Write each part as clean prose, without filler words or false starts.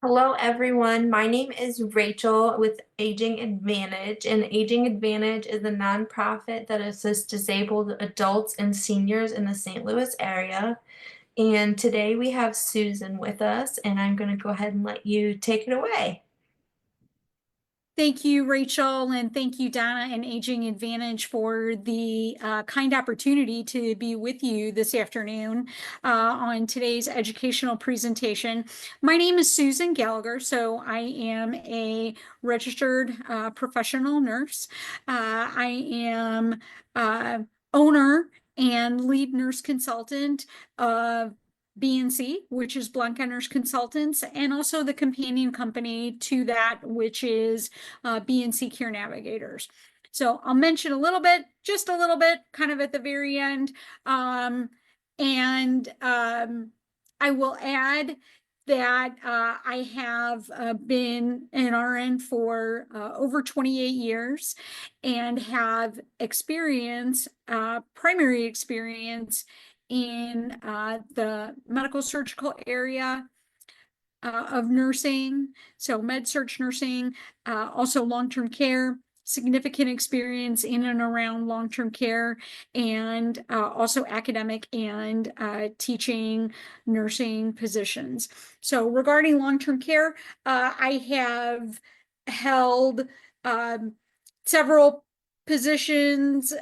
Hello, everyone. My name is Rachel with Aging Advantage, and Aging Advantage is a nonprofit that assists disabled adults and seniors in the St. Louis area. And today we have Susan with us, and I'm going to go ahead and let you take it away. Thank you, Rachel, and thank you, Donna and Aging Advantage for the kind opportunity to be with you this afternoon on today's educational presentation. My name is Susan Gallagher, so I am a registered professional nurse. I am owner and lead nurse consultant of BNC, which is Blanca Nurse Consultants, and also the companion company to that, which is BNC Care Navigators. So I'll mention a little bit, just a little bit, kind of at the very end. And I will add that I have been an RN for over 28 years and have experience, primary experience in the medical surgical area of nursing, so med-surg nursing, also long-term care, significant experience in and around long-term care, and also academic and teaching nursing positions. So regarding long-term care, I have held several positions, in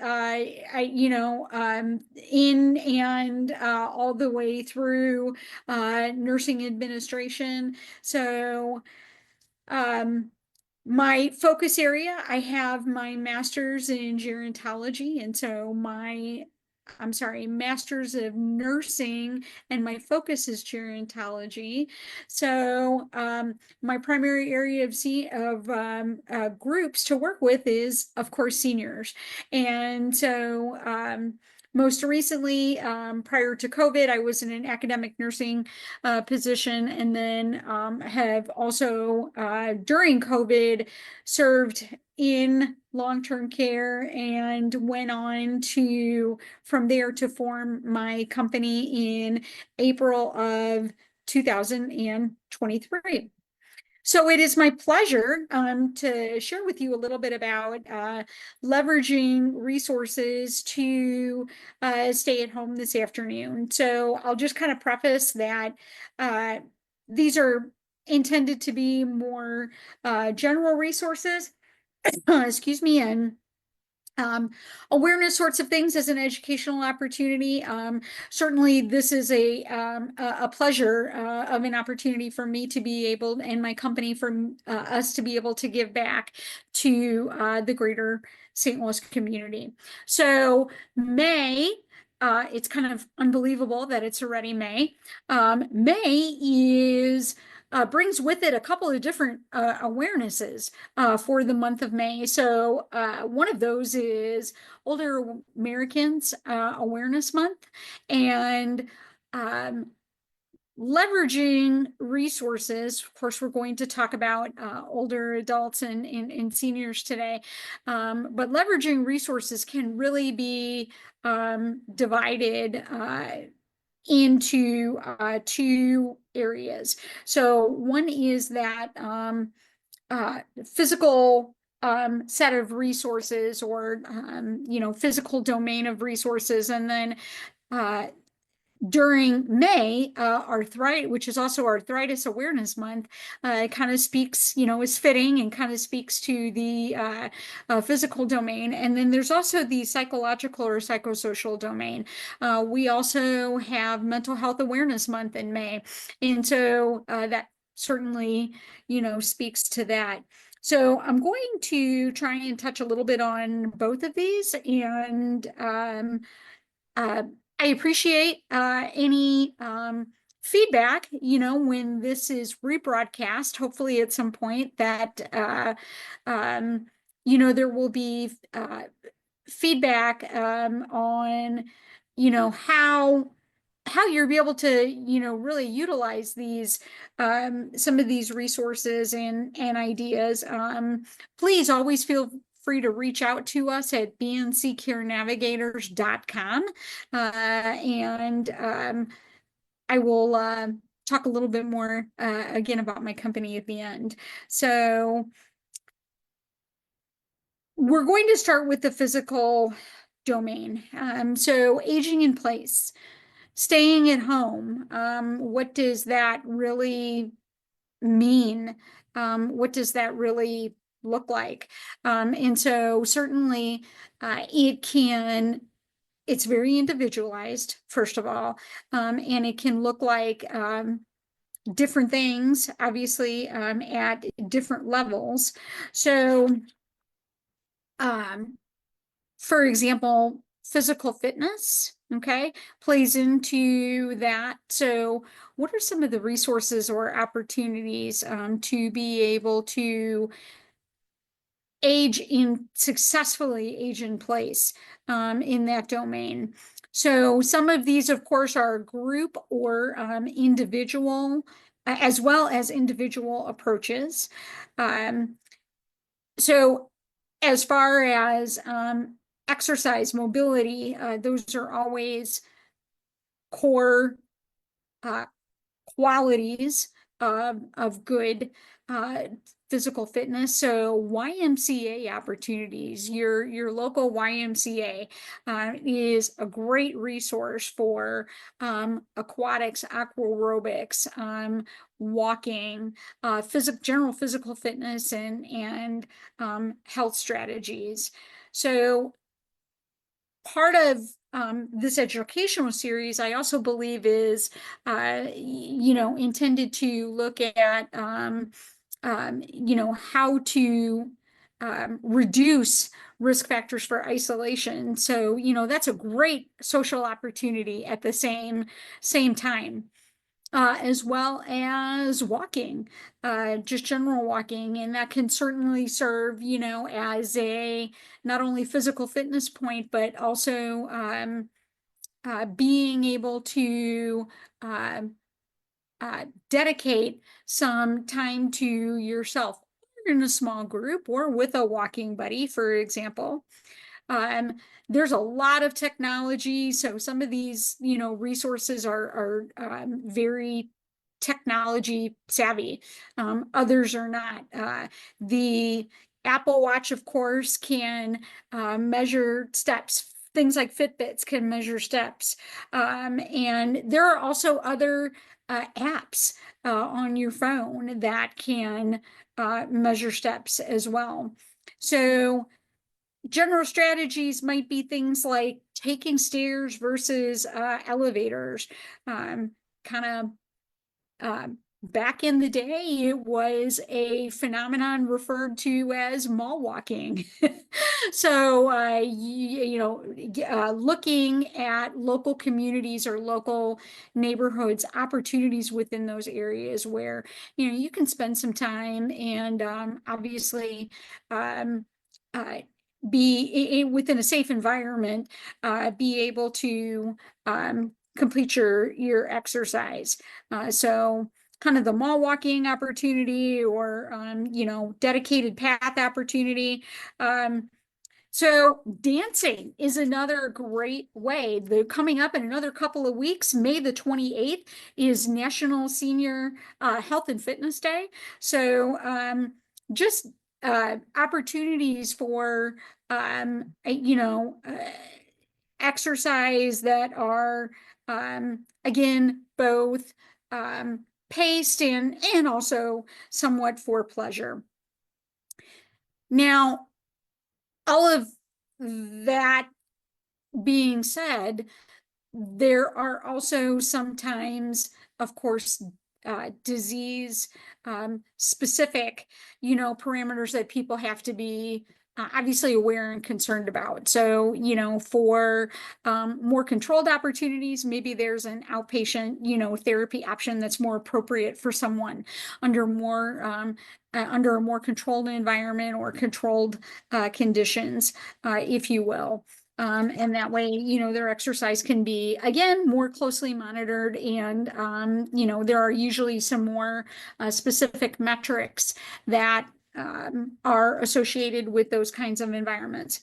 and all the way through nursing administration. So my focus area, I have my master's in gerontology, and so master's of nursing, and my focus is gerontology. So my primary area of groups to work with is, of course, seniors. And so most recently, prior to COVID, I was in an academic nursing position, and then have also, during COVID, served in long-term care and went on to from there to form my company in April of 2023. So it is my pleasure to share with you a little bit about leveraging resources to stay at home this afternoon. So I'll just kind of preface that these are intended to be more general resources, excuse me, and awareness sorts of things as an educational opportunity. Certainly, this is a pleasure of an opportunity for me to be able, and my company, for us to be able to give back to the greater St. Louis community. So May, it's kind of unbelievable that it's already May. May is brings with it a couple of different awarenesses for the month of May. So one of those is Older Americans Awareness Month, and leveraging resources. Of course, we're going to talk about older adults and seniors today, but leveraging resources can really be divided into two areas. So one is that physical set of resources, or physical domain of resources, and then during May, arthritis, which is also Arthritis Awareness Month, kind of speaks, is fitting and kind of speaks to the physical domain. And then there's also the psychological or psychosocial domain. We also have Mental Health Awareness Month in May. And so that certainly, speaks to that. So I'm going to try and touch a little bit on both of these, and I appreciate any feedback, when this is rebroadcast, hopefully at some point that, there will be feedback on, how you'll be able to, really utilize these, some of these resources and ideas. Please always feel free to reach out to us at bnccarenavigators.com. And I will talk a little bit more again about my company at the end. So we're going to start with the physical domain. So aging in place, staying at home. What does that really mean? What does that really look like? And so certainly it's very individualized, first of all, and it can look like different things, obviously, at different levels. So, um, for example, physical fitness, okay, plays into that. So, what are some of the resources or opportunities to be able to successfully age in place in that domain? So, some of these, of course, are group or individual, as well as individual approaches. Um, so, as far as exercise, mobility, those are always core uh, qualities of good uh, physical fitness. So YMCA opportunities, your local YMCA is a great resource for aquatics, aqua aerobics, walking, general physical fitness, and health strategies. So part of this educational series, I also believe, is intended to look at how to reduce risk factors for isolation. So that's a great social opportunity at the same time. As well as walking, just general walking. And that can certainly serve, as a not only physical fitness point, but also being able to uh, dedicate some time to yourself in a small group or with a walking buddy, for example. Um, there's a lot of technology, so some of these, resources are very technology savvy. Others are not. The Apple Watch, of course, can measure steps. Things like Fitbits can measure steps. And there are also other apps on your phone that can measure steps as well. So general strategies might be things like taking stairs versus elevators. Kind of back in the day, it was a phenomenon referred to as mall walking. So, looking at local communities or local neighborhoods, opportunities within those areas where, you can spend some time and obviously uh, be within a safe environment, be able to complete your exercise. So kind of the mall walking opportunity or dedicated path opportunity. So dancing is another great way. Coming up in another couple of weeks, May the 28th is National Senior Health and Fitness Day. So just opportunities for exercise that are again both paced and also somewhat for pleasure. Now, all of that being said, there are also sometimes, of course, disease specific, parameters that people have to be obviously aware and concerned about. So, for more controlled opportunities, maybe there's an outpatient, therapy option that's more appropriate for someone under under a more controlled environment or controlled conditions, if you will. And that way, their exercise can be, again, more closely monitored. And, there are usually some more specific metrics that are associated with those kinds of environments.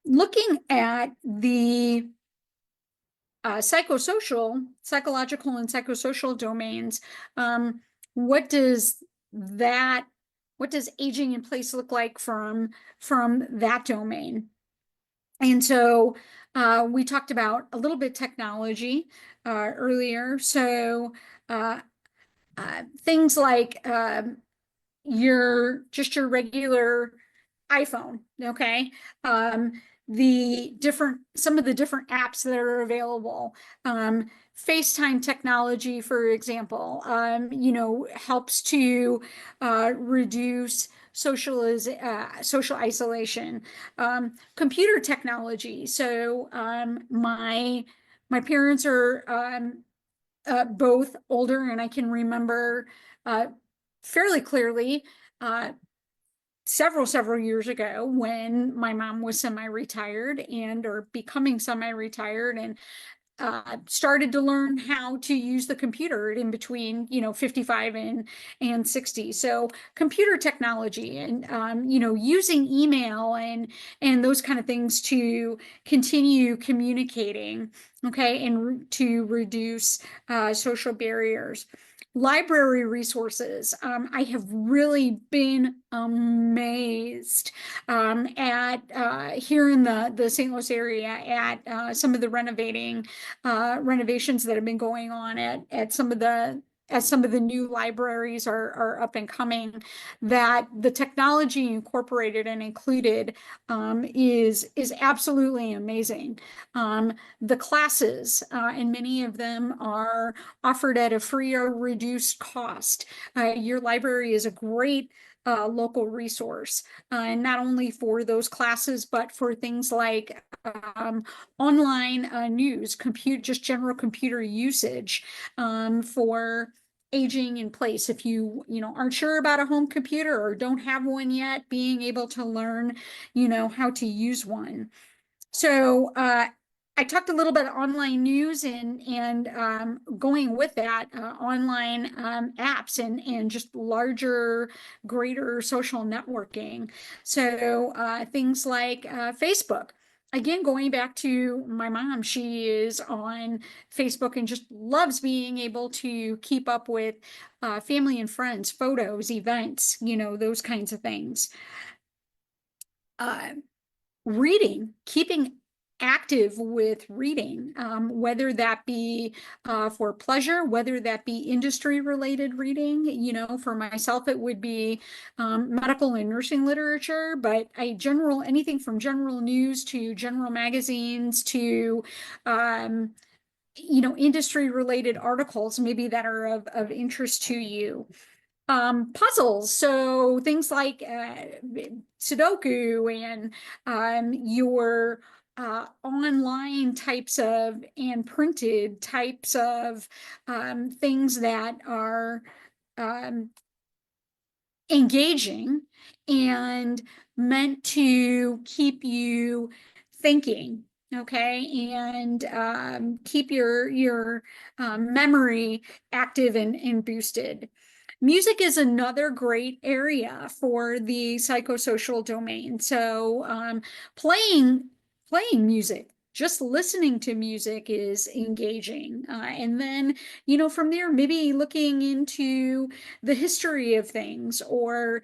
Looking at the psychological and psychosocial domains, um, what does that, what does aging in place look like from that domain? And so we talked about a little bit technology earlier. So uh, things like your regular iPhone, okay? Um, some of the different apps that are available. FaceTime technology, for example, helps to reduce social isolation. Computer technology. So my parents are both older, and I can remember uh, fairly clearly uh, several years ago when my mom was semi-retired and or becoming semi-retired, and started to learn how to use the computer in between 55 and 60. So computer technology and using email and those kind of things to continue communicating, okay, and to reduce social barriers. Library resources. I have really been amazed at here in the St. Louis area at some of the renovations that have been going on at some of the as some of the new libraries are up and coming, that the technology incorporated and included is absolutely amazing. The classes, and many of them are offered at a free or reduced cost. Your library is a great local resource, and not only for those classes, but for things like online news, just general computer usage for aging in place. If you aren't sure about a home computer or don't have one yet, being able to learn how to use one. So I talked a little bit online news and going with that, online apps and just larger, greater social networking. So things like Facebook. Again, going back to my mom, she is on Facebook and just loves being able to keep up with family and friends, photos, events, those kinds of things. Uh, Reading, keeping active with reading, whether that be for pleasure, whether that be industry related reading. For myself, it would be medical and nursing literature, but anything from general news to general magazines to um, industry related articles maybe that are of interest to you. Puzzles, so things like Sudoku and your online types of and printed types of things that are um, engaging and meant to keep you thinking, okay, and keep your memory active and boosted. Music is another great area for the psychosocial domain. So playing music, just listening to music is engaging. And then, from there, maybe looking into the history of things or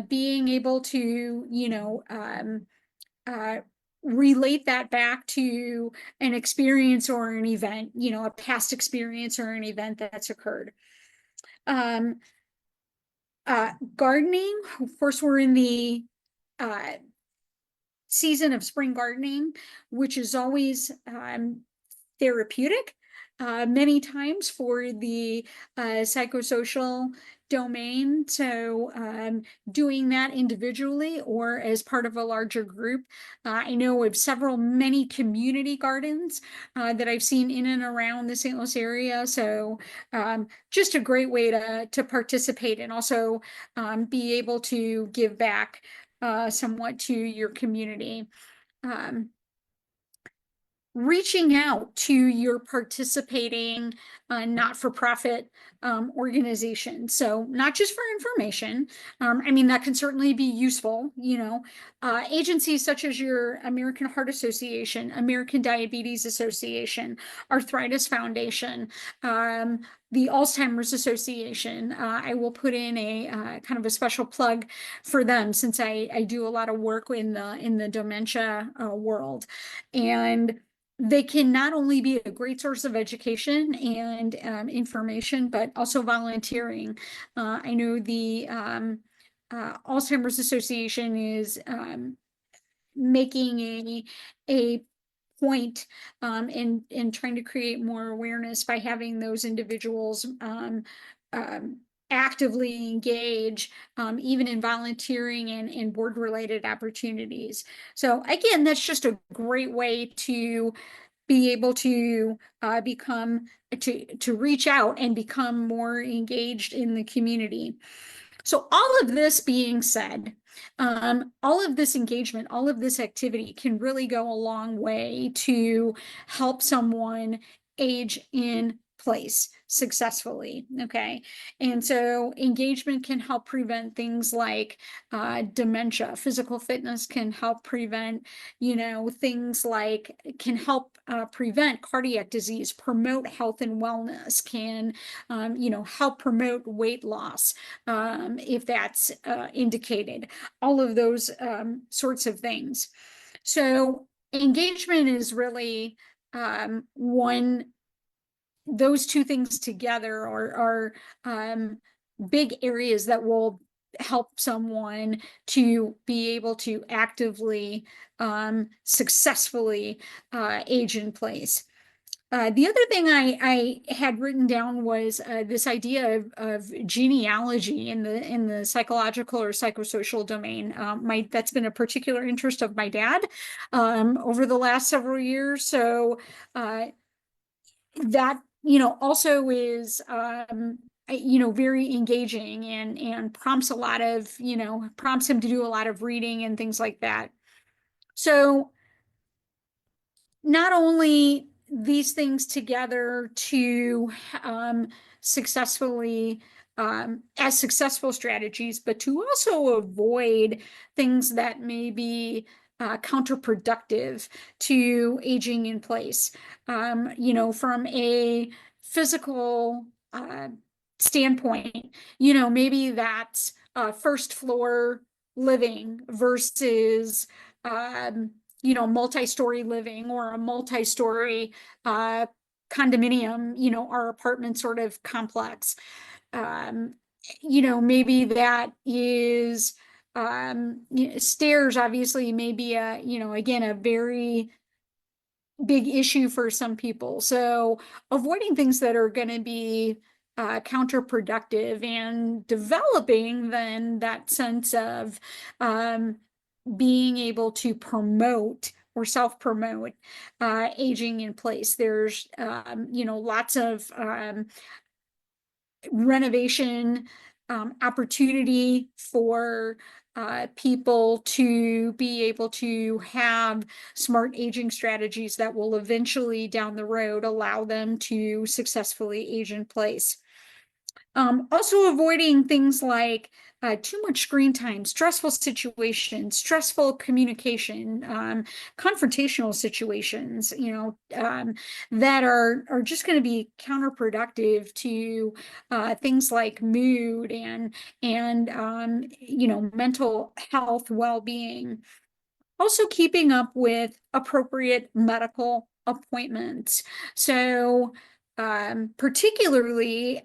being able to, uh, relate that back to an experience or an event, a past experience or an event that's occurred. Um, Gardening, of course, we're in the uh, season of spring gardening, which is always therapeutic many times for the psychosocial domain. So doing that individually or as part of a larger group. I know of many community gardens that I've seen in and around the St. Louis area. So just a great way to participate and also be able to give back somewhat to your community. Um, reaching out to your participating not-for-profit organization. So not just for information. I mean, that can certainly be useful, agencies such as your American Heart Association, American Diabetes Association, Arthritis Foundation, the Alzheimer's Association. I will put in a kind of a special plug for them, since I do a lot of work in the dementia world. And they can not only be a great source of education and information, but also volunteering. I know the Alzheimer's Association is making a point in trying to create more awareness by having those individuals um, actively engage, even in volunteering and board related opportunities. So again, that's just a great way to be able to become to reach out and become more engaged in the community. So all of this being said, all of this engagement, all of this activity can really go a long way to help someone age in place successfully. Okay. And so engagement can help prevent things like dementia. Physical fitness can help prevent, things like can help prevent cardiac disease, promote health and wellness, can, help promote weight loss, if that's indicated, all of those sorts of things. So engagement is really one, those two things together are big areas that will help someone to be able to actively, successfully age in place. The other thing I had written down was this idea of genealogy in the psychological or psychosocial domain. That's been a particular interest of my dad over the last several years. So that also is very engaging and prompts a lot of prompts him to do a lot of reading and things like that. So not only these things together to successfully as successful strategies, but to also avoid things that may be counterproductive to aging in place. From a physical standpoint, maybe that's first floor living versus multi-story living, or a multi-story condominium, our apartment sort of complex. Um, maybe that is stairs obviously may be again, a very big issue for some people. So avoiding things that are going to be counterproductive, and developing then that sense of being able to promote or self-promote aging in place. There's lots of renovation opportunity for people to be able to have smart aging strategies that will eventually down the road allow them to successfully age in place. Also avoiding things like too much screen time, stressful situations, stressful communication, confrontational situations, that are just going to be counterproductive to things like mood and mental health, well-being. Also keeping up with appropriate medical appointments. So particularly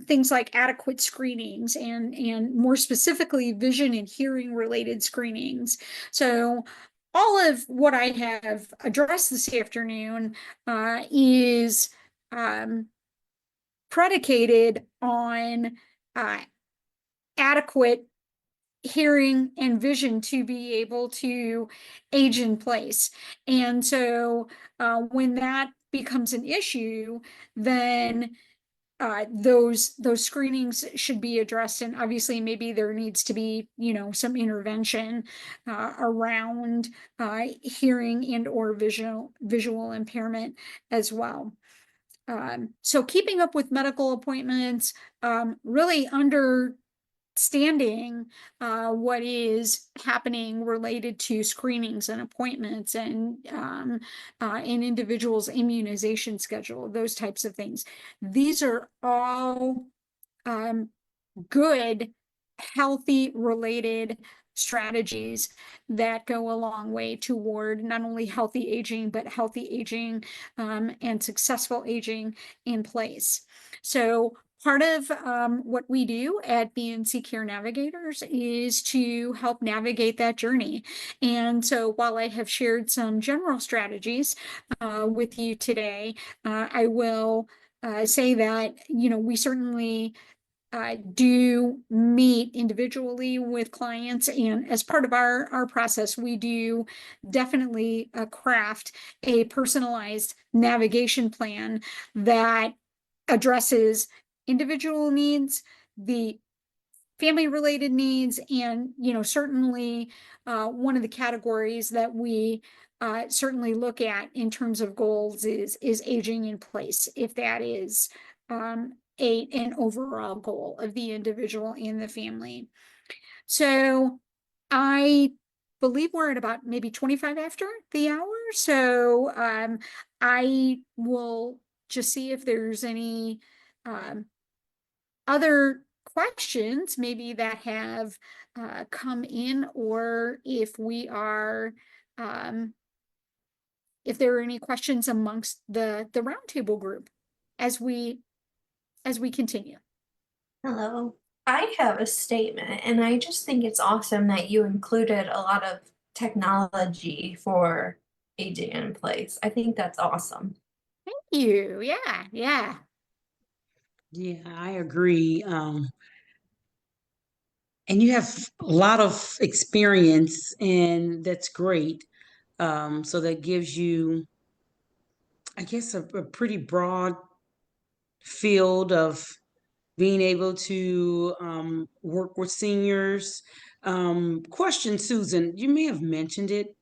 things like adequate screenings, and more specifically vision and hearing related screenings. So all of what I have addressed this afternoon is predicated on adequate hearing and vision to be able to age in place. And so when that becomes an issue, then those screenings should be addressed, and obviously maybe there needs to be, some intervention around hearing and or visual impairment as well. So keeping up with medical appointments, really understanding what is happening related to screenings and appointments, and an individual's immunization schedule, those types of things. These are all good, healthy related strategies that go a long way toward not only healthy aging, but healthy aging and successful aging in place. So part of what we do at BNC Care Navigators is to help navigate that journey. And so while I have shared some general strategies with you today, I will say that, we certainly do meet individually with clients, and as part of our process, we do definitely craft a personalized navigation plan that addresses individual needs, the family related needs, and certainly one of the categories that we certainly look at in terms of goals is aging in place, if that is an overall goal of the individual and the family. So I believe we're at about maybe 25 after the hour. So I will just see if there's any other questions maybe that have come in, or if we are if there are any questions amongst the roundtable group as we continue. Hello. I have a statement, and I just think it's awesome that you included a lot of technology for aging in place. I think that's awesome. Thank you. Yeah, yeah. Yeah, I agree. And you have a lot of experience, and that's great. So that gives you, I guess, a pretty broad field of being able to work with seniors. Question, Susan, you may have mentioned it,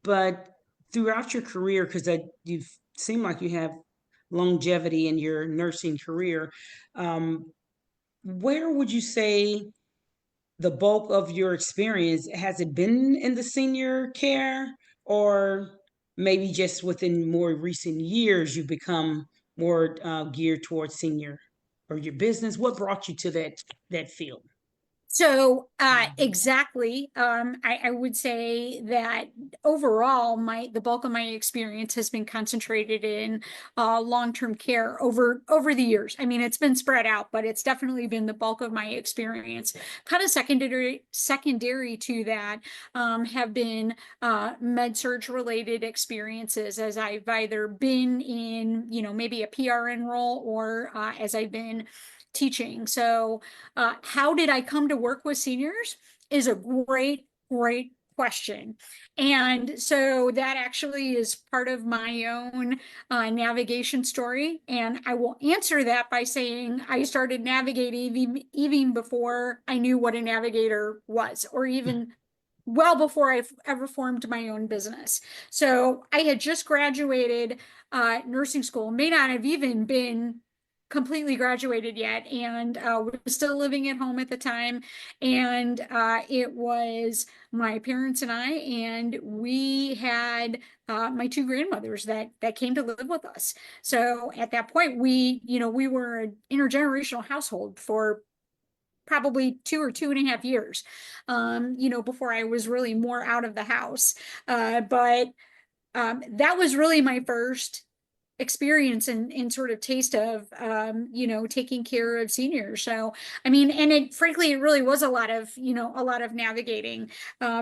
but throughout your career, because you seem like you have longevity in your nursing career, where would you say the bulk of your experience has it been in the senior care, or maybe just within more recent years you've become more geared towards senior or your business? What brought you to that field? So exactly. I would say that overall the bulk of my experience has been concentrated in long-term care over the years. I mean, it's been spread out, but it's definitely been the bulk of my experience. Kind of secondary to that have been med surg related experiences, as I've either been in, maybe a PRN role, or as I've been teaching. So how did I come to work with seniors is a great question. And so that actually is part of my own navigation story. And I will answer that by saying I started navigating even before I knew what a navigator was, or even well before I ever formed my own business. So I had just graduated nursing school, may not have even been completely graduated yet, and was still living at home at the time. And it was my parents and I, and we had my two grandmothers that came to live with us. So at that point, we were an intergenerational household for probably 2 or 2.5 years, before I was really more out of the house. But that was really my first experience and sort of taste of taking care of seniors. So I mean, and it frankly it really was a lot of navigating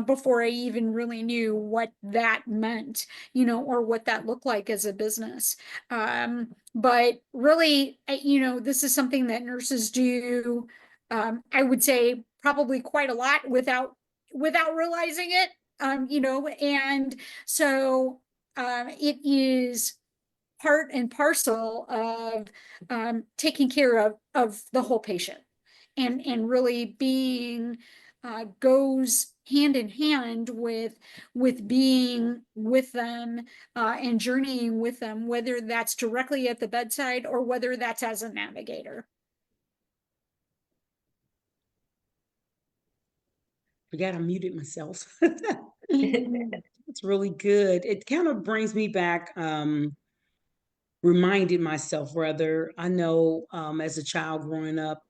before I even really knew what that meant, or what that looked like as a business. But really, this is something that nurses do, I would say probably quite a lot without realizing it. And so it is part and parcel of taking care of the whole patient, and really being goes hand in hand with being with them and journeying with them, whether that's directly at the bedside or whether that's as a navigator. Forgot I muted myself. It's really good. It kind of brings me back, reminded myself rather. I know as a child growing up,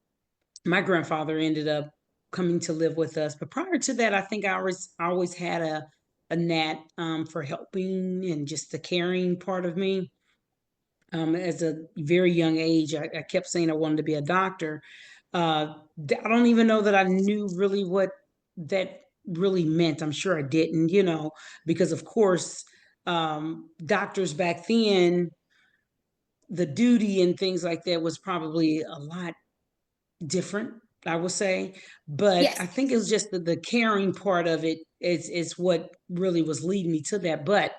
my grandfather ended up coming to live with us. But prior to that, I think I always had a knack for helping and just the caring part of me. As a very young age, I kept saying I wanted to be a doctor. I don't even know that I knew really what that really meant. I'm sure I didn't, because of course, doctors back then, the duty and things like that was probably a lot different, I would say. But Yes, I think it was just the caring part of it is what really was leading me to that. But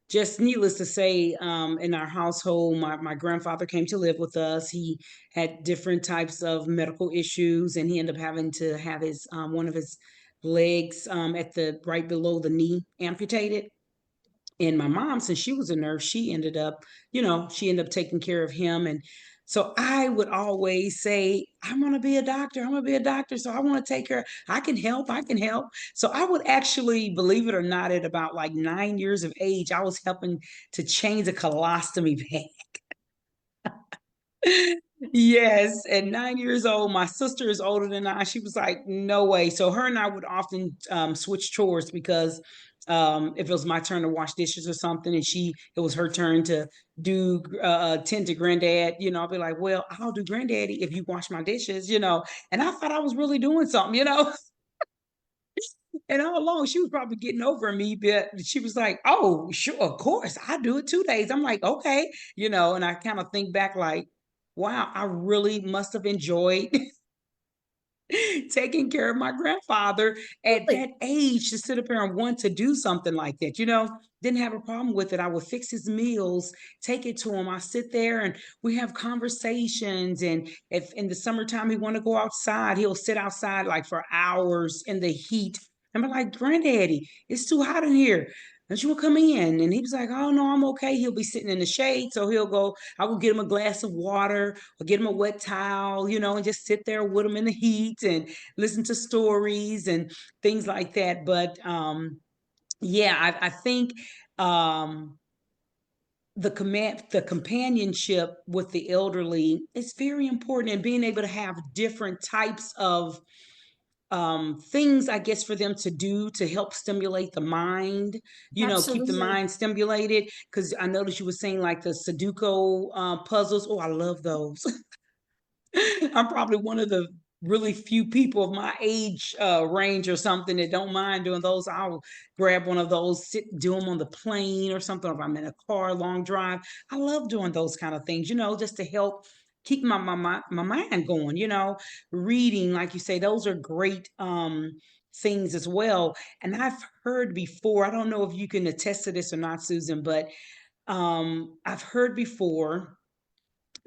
just needless to say, in our household, my grandfather came to live with us. He had different types of medical issues, and he ended up having to have his one of his legs at the right below the knee amputated. And my mom, since she was a nurse, she ended up taking care of him. And so I would always say, I'm going to be a doctor. I'm going to be a doctor. So I want to take care. I can help. I can help. So I would actually, believe it or not, at about like 9 years of age, I was helping to change a colostomy bag. Yes, at 9 years old, my sister is older than I. She was like, "No way!" So her and I would often switch chores because if it was my turn to wash dishes or something, and it was her turn to do tend to granddad. I'll be like, "Well, I'll do granddaddy if you wash my dishes." And I thought I was really doing something. And all along, she was probably getting over me, but she was like, "Oh, sure, of course, I do it 2 days." I'm like, "Okay." And I kind of think back like, wow, I really must have enjoyed taking care of my grandfather at absolutely. that age to sit up here and want to do something like that. Didn't have a problem with it. I would fix his meals, take it to him. I sit there and we have conversations. And if in the summertime he want to go outside, he'll sit outside like for hours in the heat. And I'm like, Granddaddy, it's too hot in here. Don't you want to come in? And he was like, "Oh no, I'm okay." He'll be sitting in the shade. So he'll go, I will get him a glass of water or get him a wet towel, and just sit there with him in the heat and listen to stories and things like that. But yeah, I think um, the companionship with the elderly is very important, and being able to have different types of things, I guess, for them to do to help stimulate the mind, keep the Absolutely. mind stimulated. Because I noticed you were saying like the Sudoku puzzles. Oh, I love those. I'm probably one of the really few people of my age range or something that don't mind doing those. I'll grab one of those, do them on the plane or something. If I'm in a car, long drive, I love doing those kind of things, just to help keep my mind going. Reading, like you say, those are great things as well. And I've heard before, I don't know if you can attest to this or not, Susan, but I've heard before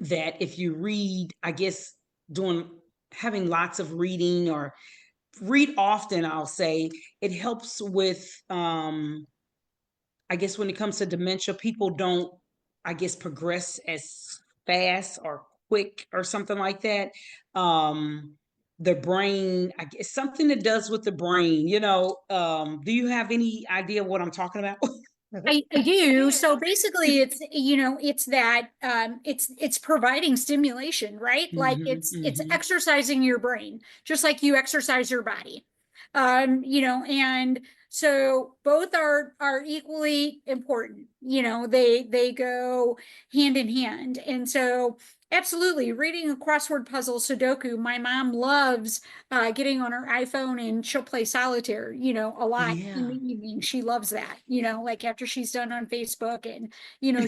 that if you read, I guess, doing having lots of reading or read often, I'll say it helps with I guess when it comes to dementia, people don't, I guess, progress as fast or quick or something like that. Um the brain, I guess something that does with the brain. Do you have any idea what I'm talking about? I do. So basically it's that it's providing stimulation, right? Like Hmm. it's Hmm. exercising your brain, just like you exercise your body. And so both are equally important. They go hand in hand. And so absolutely reading a crossword puzzle, Sudoku, my mom loves getting on her iPhone and she'll play solitaire, a lot in the Yeah. evening. She loves that, like after she's done on Facebook and,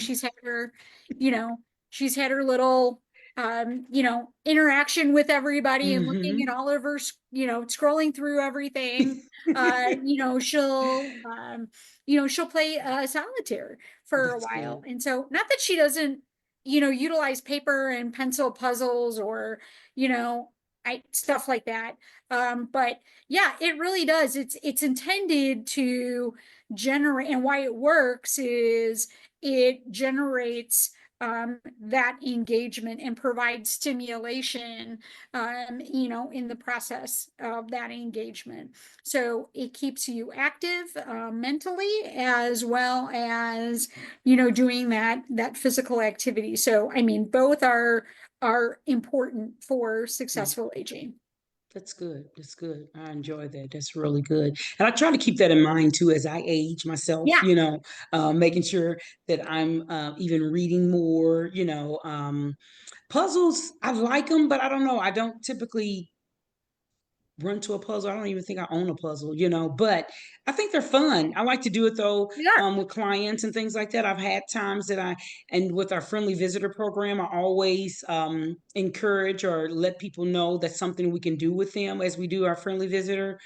she's had her, you know, she's had her little interaction with everybody and looking Mm-hmm. at all of her, scrolling through everything. She'll play solitaire for a That's while. good. And so, not that she doesn't, utilize paper and pencil puzzles or, stuff like that. But yeah, it really does. It's intended to generate, and why it works is it generates that engagement and provides stimulation, in the process of that engagement. So it keeps you active mentally, as well as, doing that physical activity. So, I mean, both are important for Yeah. successful aging. That's good. That's good. I enjoy that. That's really good. And I try to keep that in mind too as I age myself, Yeah. making sure that I'm even reading more, puzzles. I like them, but I don't know. I don't typically run to a puzzle. I don't even think I own a puzzle, but I think they're fun. I like to do it though, Yeah. with clients and things like that. I've had times and with our friendly visitor program, I always encourage or let people know that's something we can do with them as we do our friendly visitor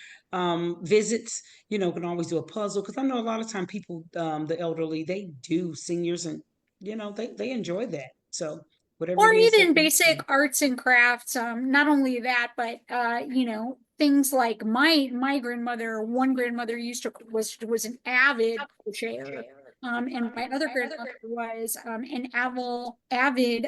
visits. Can always do a puzzle because I know a lot of time people, the elderly, they do seniors and, they enjoy that. So whatever Or it is they even can do. basic arts and crafts. Not only that, but things like my grandmother, one grandmother was an avid crocheter. And my other grandmother was an avid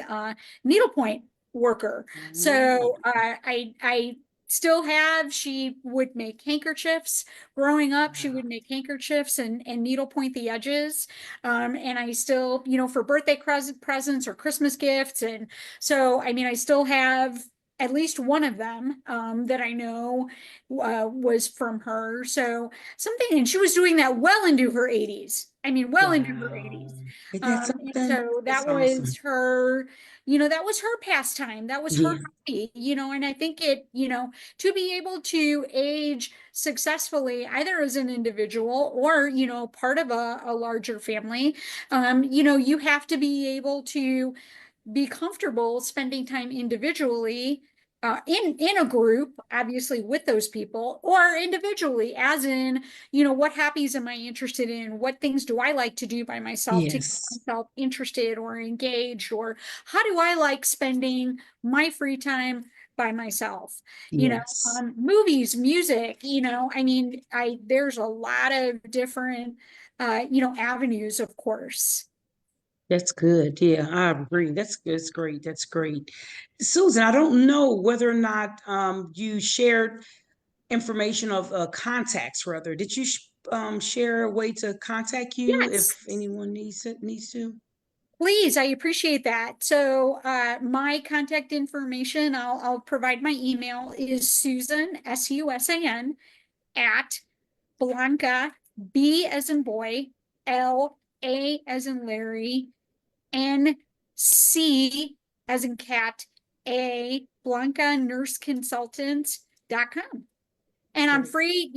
needlepoint worker. Oh, So I still have, she would make handkerchiefs. Growing up, she wow. would make handkerchiefs and needlepoint the edges. And I still, for birthday presents or Christmas gifts. And so, I mean, I still have at least one of them that I know was from her. So something, and she was doing that well into her 80s. I mean, well into her Wow. 80s. Isn't that And something? so That's that awesome. was her, that was her pastime. That was her Yeah. hobby, and I think to be able to age successfully, either as an individual or, part of a larger family, you have to be able to be comfortable spending time individually, in a group, obviously with those people, or individually, as in, what hobbies am I interested in? What things do I like to do by myself to get Yes. myself interested or engaged? Or how do I like spending my free time by myself? Yes. Movies, music, I mean, there's a lot of different, avenues, of course. That's good. Yeah, I agree. That's great. That's great. Susan, I don't know whether or not you shared information of contacts rather. Did you share a way to contact you if Yes. anyone needs to? Please, I appreciate that. So, my contact information, I'll provide my email is Susan, Susan, at Blanca, B as in boy, L, A as in Larry, N, C as in cat, A, Blanca Nurse Consultants.com. And I'm Great. free,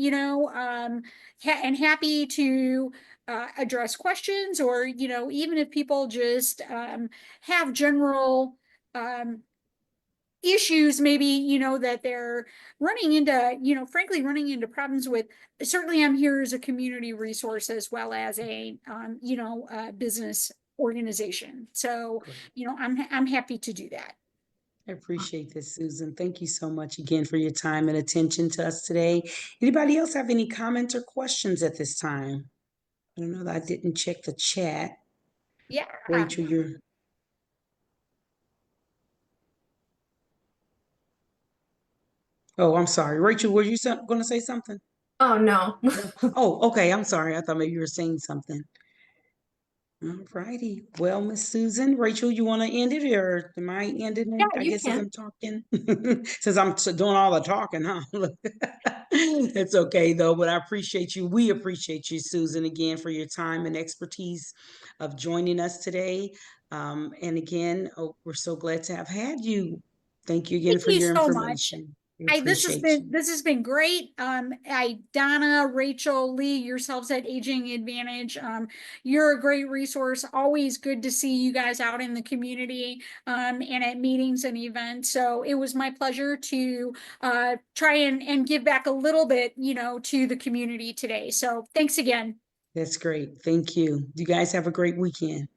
and happy to address questions, or, even if people just have general um, issues, maybe, that they're running into, frankly, running into problems with. Certainly, I'm here as a community resource as well as a, business organization. So, Great. I'm happy to do that. I appreciate this, Susan. Thank you so much again for your time and attention to us today. Anybody else have any comments or questions at this time? I don't know that I didn't check the chat. Yeah. Rachel, you're. Oh, I'm sorry. Rachel, were you going to say something? Oh no. No. Oh, okay. I'm sorry. I thought maybe you were saying something. All righty. Well, Miss Susan, Rachel, you want to end it or am I ending Yeah, it? I you guess as can. I'm talking, since I'm doing all the talking, huh? It's okay though, but I appreciate you. We appreciate you, Susan, again for your time and expertise of joining us today. And again, we're so glad to have had you. Thank you again Thank for you your so much. information. I appreciate you. This has been great. Donna, Rachel, Lee, yourselves at Aging Advantage. You're a great resource. Always good to see you guys out in the community and at meetings and events. So it was my pleasure to try and give back a little bit, to the community today. So thanks again. That's great. Thank you. You guys have a great weekend.